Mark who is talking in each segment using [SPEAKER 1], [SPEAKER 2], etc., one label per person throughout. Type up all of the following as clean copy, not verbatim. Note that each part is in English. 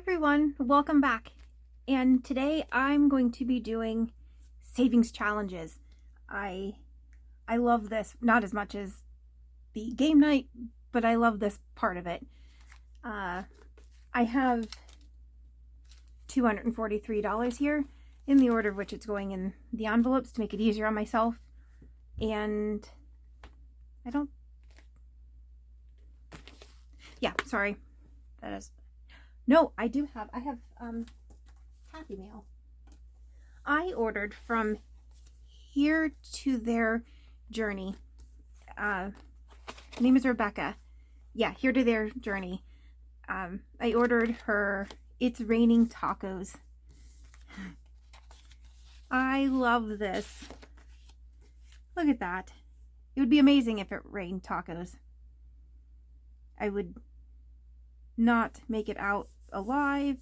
[SPEAKER 1] everyone, welcome back. And today I'm going to be doing savings challenges. I love this, not as much as the game night, but I love this part of it. I have $243 here in the order of which it's going in the envelopes to make it easier on myself. And sorry. I have Happy Mail. I ordered from Here to Their Journey. Her name is Rebecca. Yeah, Here to Their Journey. I ordered her It's Raining Tacos. I love this. Look at that. It would be amazing if it rained tacos. I would not make it out alive,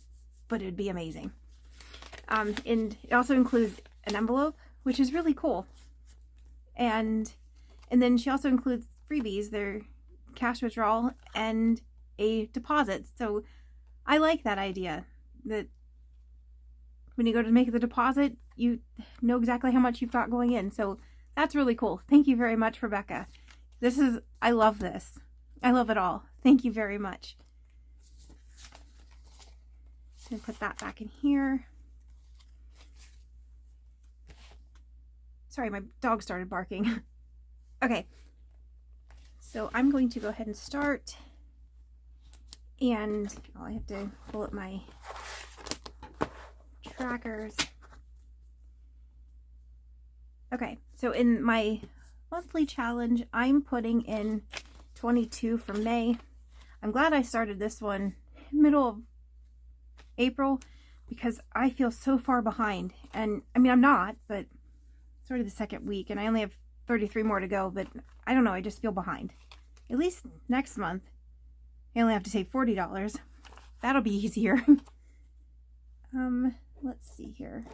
[SPEAKER 1] but it would be amazing. And it also includes an envelope, which is really cool. And then she also includes freebies, their cash withdrawal and a deposit. So I like that idea, that when you go to make the deposit, you know exactly how much you've got going in. So that's really cool. Thank you very much, Rebecca. I love this. I love it all. Thank you very much. And put that back in here. Sorry, my dog started barking. Okay, so I'm going to go ahead and start. And I have to pull up my trackers. Okay, so in my monthly challenge, I'm putting in 22 for May. I'm glad I started this one middle of April because I feel so far behind. And I mean, I'm not, but it's already the second week and I only have 33 more to go, but I don't know, I just feel behind. At least next month, I only have to save $40. That'll be easier. Let's see here.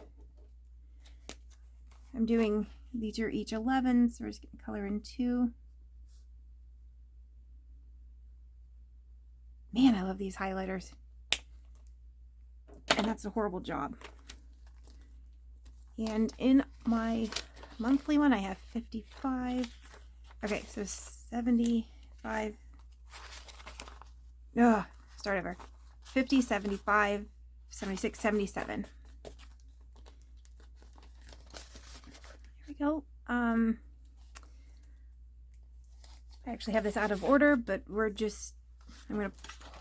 [SPEAKER 1] I'm doing, these are each 11, so we're just going to color in 2. Man, I love these highlighters. And that's a horrible job. And in my monthly one, I have 55. Okay, so 75. Start over. 50, 75, 76, 77. There we go. I actually have this out of order, but I'm going to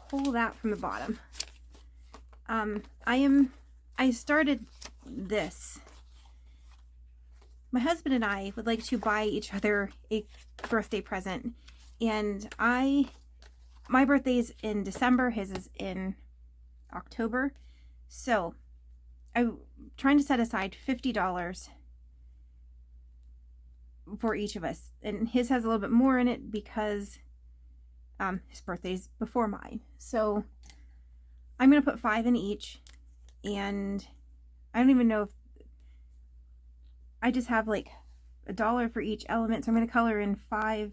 [SPEAKER 1] pull that from the bottom. I started this. My husband and I would like to buy each other a birthday present, and my birthday's in December, his is in October, so I'm trying to set aside $50 for each of us, and his has a little bit more in it because his birthday's before mine. So I'm going to put 5 in each, and I don't even know if I just have like $1 for each element, so I'm going to color in 5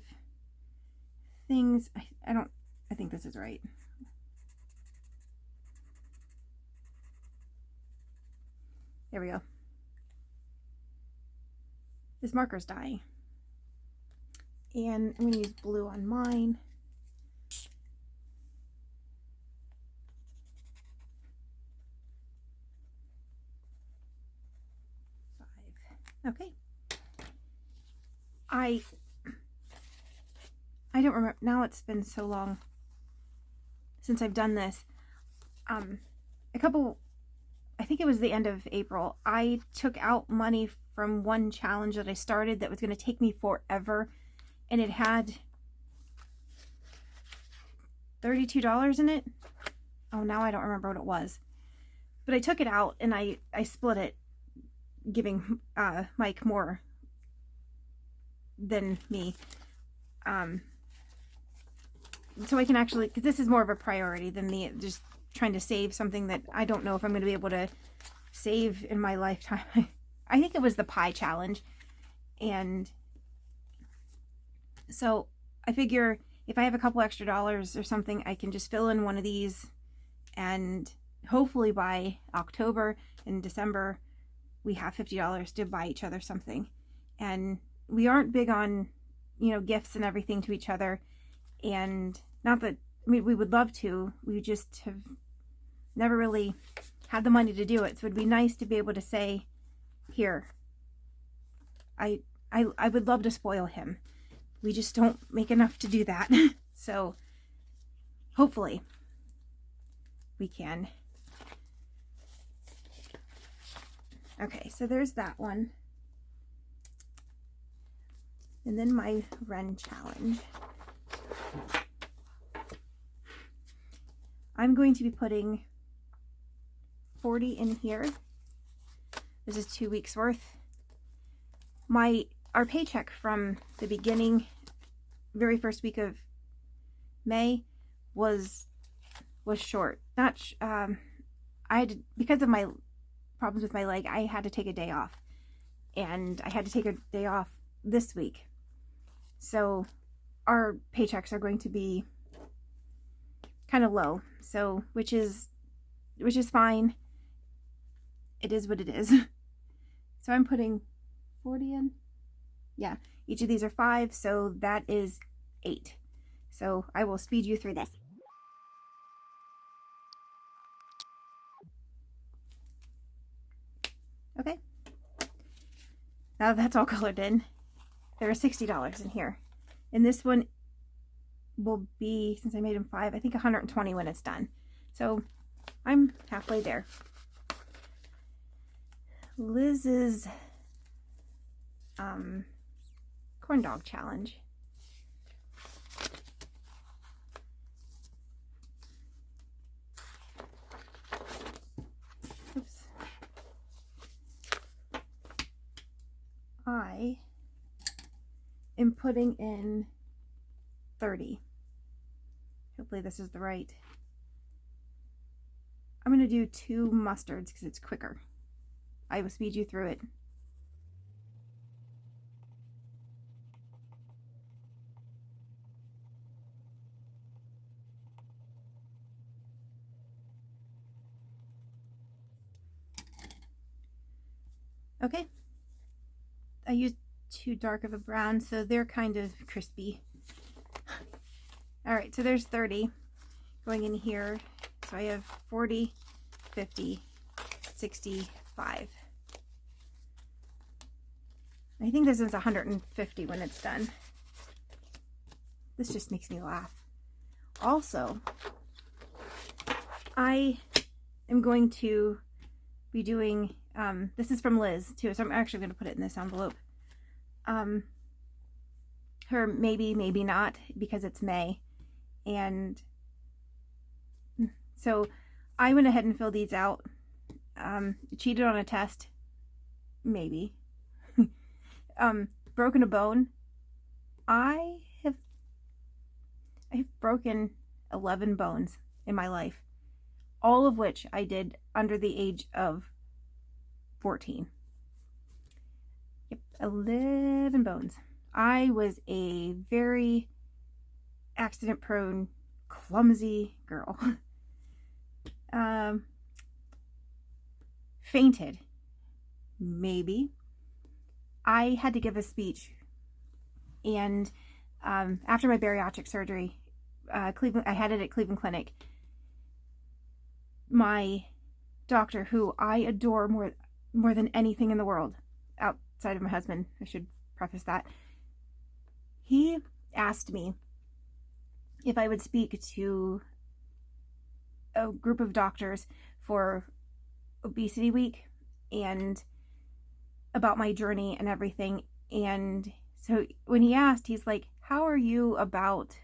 [SPEAKER 1] things. I think this is right. There we go. This marker's dying. And I'm going to use blue on mine. Okay. I don't remember, now it's been so long since I've done this. I think it was the end of April, I took out money from one challenge that I started that was going to take me forever, and it had $32 in it. Oh, now I don't remember what it was. But I took it out and I split it, giving Mike more than me. So I can actually, because this is more of a priority than me just trying to save something that I don't know if I'm going to be able to save in my lifetime. I think it was the pie challenge. And so I figure if I have a couple extra dollars or something, I can just fill in one of these and hopefully by October and December, we have $50 to buy each other something. And we aren't big on, gifts and everything to each other. And not that, we would love to. We just have never really had the money to do it. So it'd be nice to be able to say, here, I would love to spoil him. We just don't make enough to do that. So hopefully we can. Okay, so there's that one. And then my Ren challenge. I'm going to be putting 40 in here. This is 2 weeks worth. Our paycheck from the beginning, very first week of May, was short. I had to, because of my problems with my leg, I had to take a day off, and I had to take a day off this week. So our paychecks are going to be kind of low. So which is fine. It is what it is. So I'm putting 40 in. Yeah, each of these are 5, so that is 8. So I will speed you through this. Okay. Now that's all colored in. There are $60 in here. And this one will be, since I made them 5, I think 120 when it's done. So I'm halfway there. Liz's corn dog challenge. Oops. I am putting in 30. Hopefully this is the right. I'm going to do 2 mustards because it's quicker. I will speed you through it. Okay. I used too dark of a brown, so they're kind of crispy. Alright, so there's 30 going in here. So I have 40, 50, 65. I think this is 150 when it's done. This just makes me laugh. Also, I am going to be doing, this is from Liz too, so I'm actually going to put it in this envelope. Her maybe, maybe not, because it's May. And so I went ahead and filled these out. Cheated on a test, maybe. Broken a bone. I've broken 11 bones in my life, all of which I did under the age of 14. Yep, 11 bones. I was a very accident-prone, clumsy girl. Fainted. Maybe. I had to give a speech, and after my bariatric surgery, I had it at Cleveland Clinic. My doctor, who I adore more than anything in the world, outside of my husband, I should preface that, he asked me if I would speak to a group of doctors for Obesity Week and about my journey and everything. And so when he asked, he's like, how are you about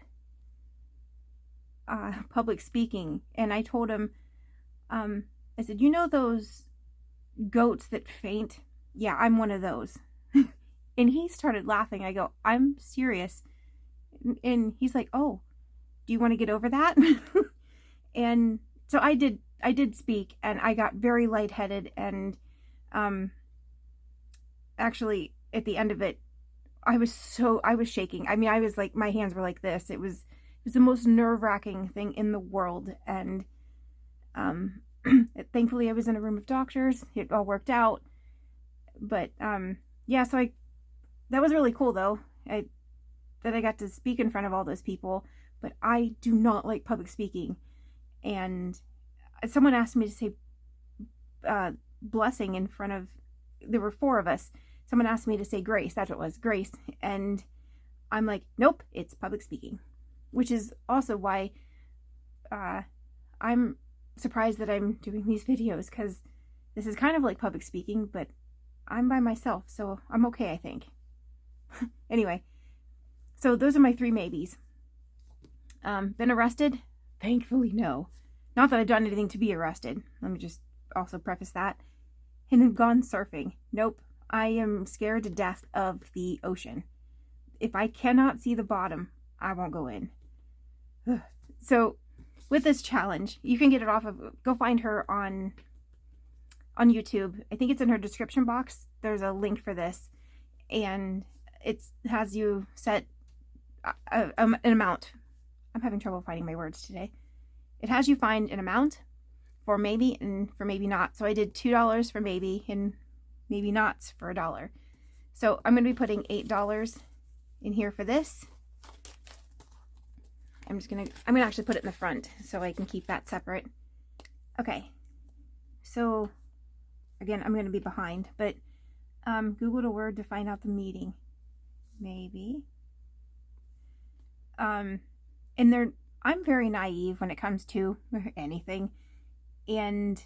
[SPEAKER 1] public speaking? And I told him, I said, you know those goats that faint? Yeah, I'm one of those. And he started laughing. I go, I'm serious. And he's like, oh, do you want to get over that? And so I did speak, and I got very lightheaded, and actually at the end of it, I was shaking. I mean, I was like, my hands were like this. It was the most nerve-wracking thing in the world. And Thankfully, I was in a room of doctors. It all worked out. But yeah, so that was really cool though. That I got to speak in front of all those people. But I do not like public speaking. And someone asked me to say blessing in front of. There were 4 of us. Someone asked me to say grace. That's what it was, grace. And I'm like, nope, it's public speaking. Which is also why I'm surprised that I'm doing these videos, because this is kind of like public speaking, but I'm by myself, so I'm okay, I think. Anyway, so those are my 3 maybes. Been arrested? Thankfully, no. Not that I've done anything to be arrested. Let me just also preface that. And then gone surfing. Nope. I am scared to death of the ocean. If I cannot see the bottom, I won't go in. So, with this challenge, you can get it off of, go find her on YouTube. I think it's in her description box. There's a link for this. And it has you set an amount. I'm having trouble finding my words today. It has you find an amount for maybe and for maybe not. So I did $2 for maybe and maybe nots for $1. So I'm going to be putting $8 in here for this. I'm going to actually put it in the front so I can keep that separate. Okay. So again, I'm going to be behind, but Googled a word to find out the meaning. Maybe. And I'm very naive when it comes to anything. And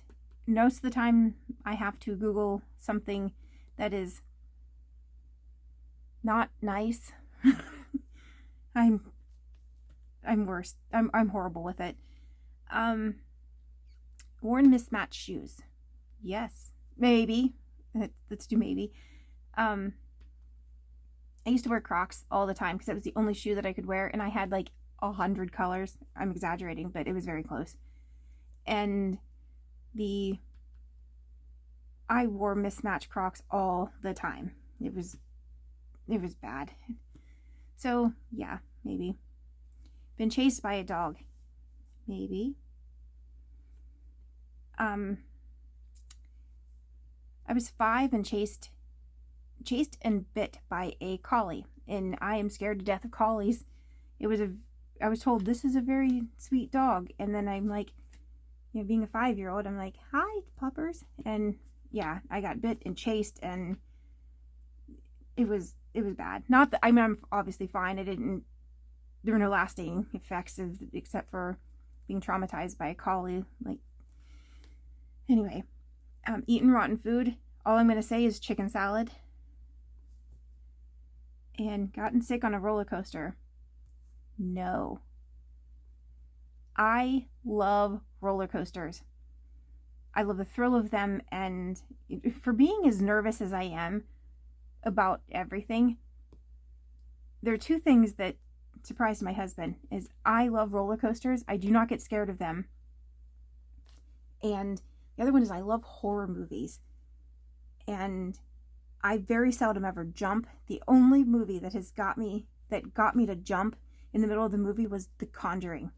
[SPEAKER 1] most of the time I have to Google something that is not nice. I'm worse. I'm horrible with it. Worn mismatched shoes. Yes. Maybe. Let's do maybe. I used to wear Crocs all the time because that was the only shoe that I could wear, and I had like 100 colors. I'm exaggerating, but it was very close. And I wore mismatched Crocs all the time. It was bad. So yeah, maybe. Been chased by a dog. Maybe. I was 5 and chased and bit by a collie, and I am scared to death of collies. I was told this is a very sweet dog, and then I'm like, you know, being a 5-year-old, I'm like, hi, puppers. And yeah, I got bit and chased, and it was bad. Not that, I mean, I'm obviously fine. There were no lasting effects except for being traumatized by a collie. Like, anyway, eating rotten food. All I'm going to say is chicken salad. And gotten sick on a roller coaster. No. I love roller coasters. I love the thrill of them, and for being as nervous as I am about everything, there are 2 things that surprised my husband. Is I love roller coasters. I do not get scared of them. And the other one is I love horror movies. And I very seldom ever jump. The only movie that got me to jump in the middle of the movie was The Conjuring.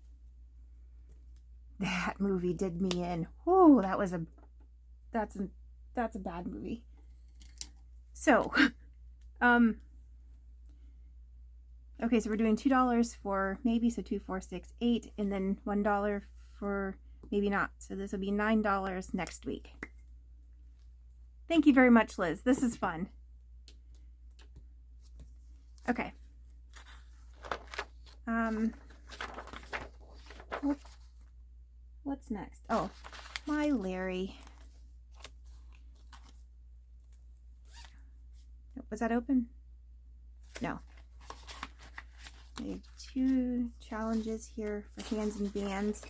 [SPEAKER 1] That movie did me in. Oh, that's a bad movie. So, okay, so we're doing $2 for maybe, so 2, 4, 6, 8, and then $1 for maybe not. So this will be $9 next week. Thank you very much, Liz. This is fun. Okay. What's next? Oh, my Larry. Was that open? No. I have 2 challenges here for hands and bands.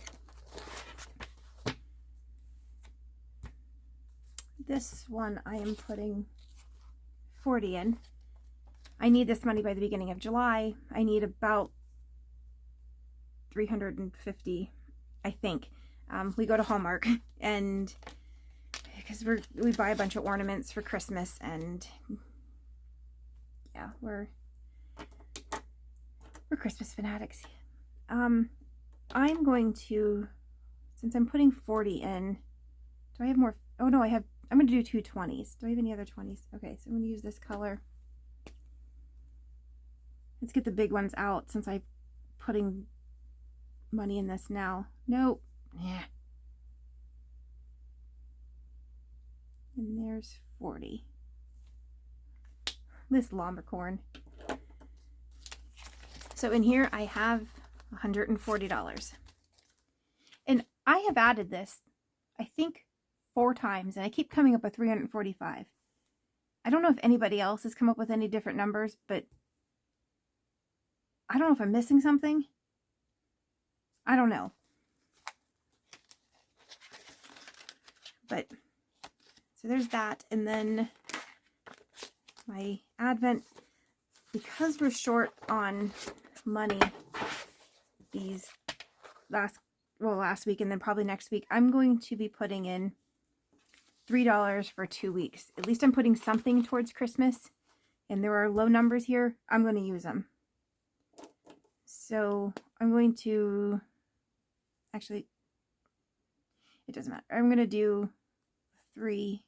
[SPEAKER 1] This one I am putting 40 in. I need this money by the beginning of July. I need about 350, I think. We go to Hallmark, and because we buy a bunch of ornaments for Christmas, and yeah, we're Christmas fanatics. I'm going to, since I'm putting 40 in, Do I have more? Oh no, I'm going to do two 20s. Do I have any other 20s? Okay, so I'm going to use this color. Let's get the big ones out since I'm putting money in this now. Nope. Yeah. And there's 40. This Lombricorn. So in here I have $140. And I have added this, I think, 4 times, and I keep coming up with 345. I don't know if anybody else has come up with any different numbers, but I don't know if I'm missing something. I don't know. But, so there's that. And then my Advent, because we're short on money these last week and then probably next week, I'm going to be putting in $3 for 2 weeks. At least I'm putting something towards Christmas, and there are low numbers here. I'm going to use them. So I'm going to, actually, it doesn't matter. I'm going to do 3.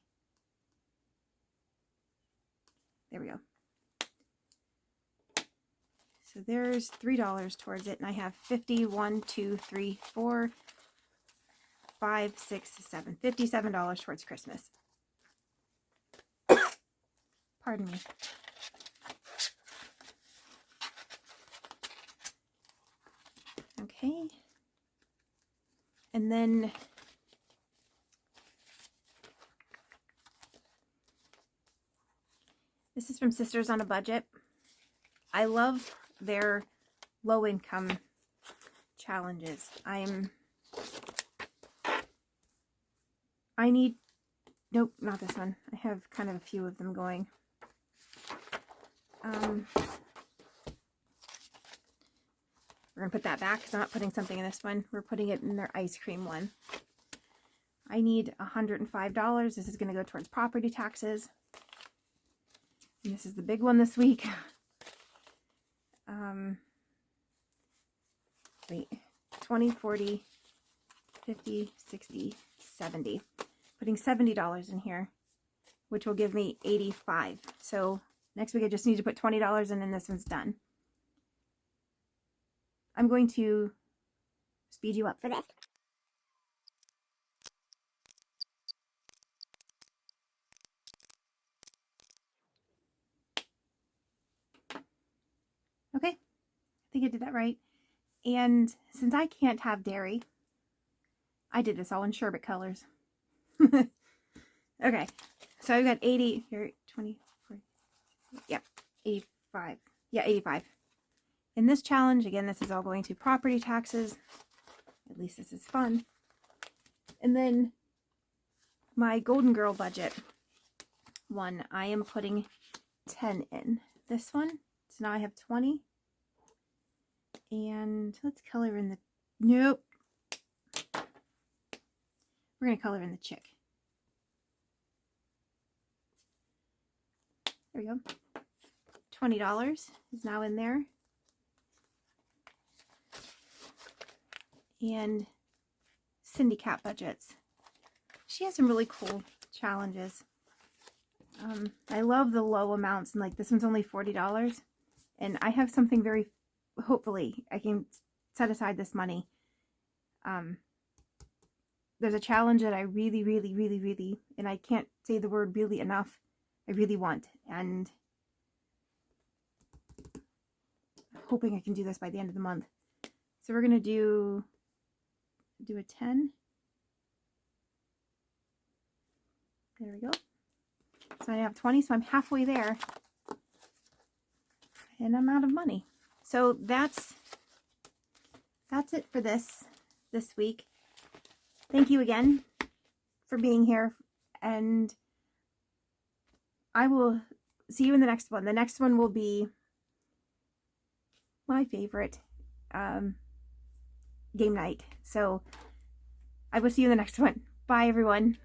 [SPEAKER 1] There we go. So there's $3 towards it, and I have 50, 1, 2, 3, 4, 5, 6, 7, $57 towards Christmas. Pardon me. Okay. And then this is from Sisters on a Budget. I love their low income challenges. Nope, not this one. I have kind of a few of them going. We're going to put that back because I'm not putting something in this one. We're putting it in their ice cream one. I need $105. This is going to go towards property taxes. And this is the big one this week. Wait, 20, 40, 50, 60, 70. Putting $70 in here, which will give me 85. So next week I just need to put $20 in and this one's done. I'm going to speed you up for this. Okay, I think I did that right. And since I can't have dairy, I did this all in sherbet colors. Okay, so I've got 80 here, 20, 40, yeah, 85. Yeah, 85. In this challenge, again, this is all going to property taxes. At least this is fun. And then my Golden Girl budget one, I am putting 10 in. This one, so now I have 20. And let's color in the, nope. We're going to color in the chick. There we go. $20 is now in there. And Cindy Cat budgets. She has some really cool challenges. I love the low amounts, and like this one's only $40. And I have something very, hopefully I can set aside this money. There's a challenge that I really, and I can't say the word really enough, I really want. And I'm hoping I can do this by the end of the month. So we're going to do a 10. There we go. So I have 20, so I'm halfway there. And I'm out of money. So that's it for this week. Thank you again for being here, and I will see you in the next one. The next one will be my favorite game night. So I will see you in the next one. Bye, everyone.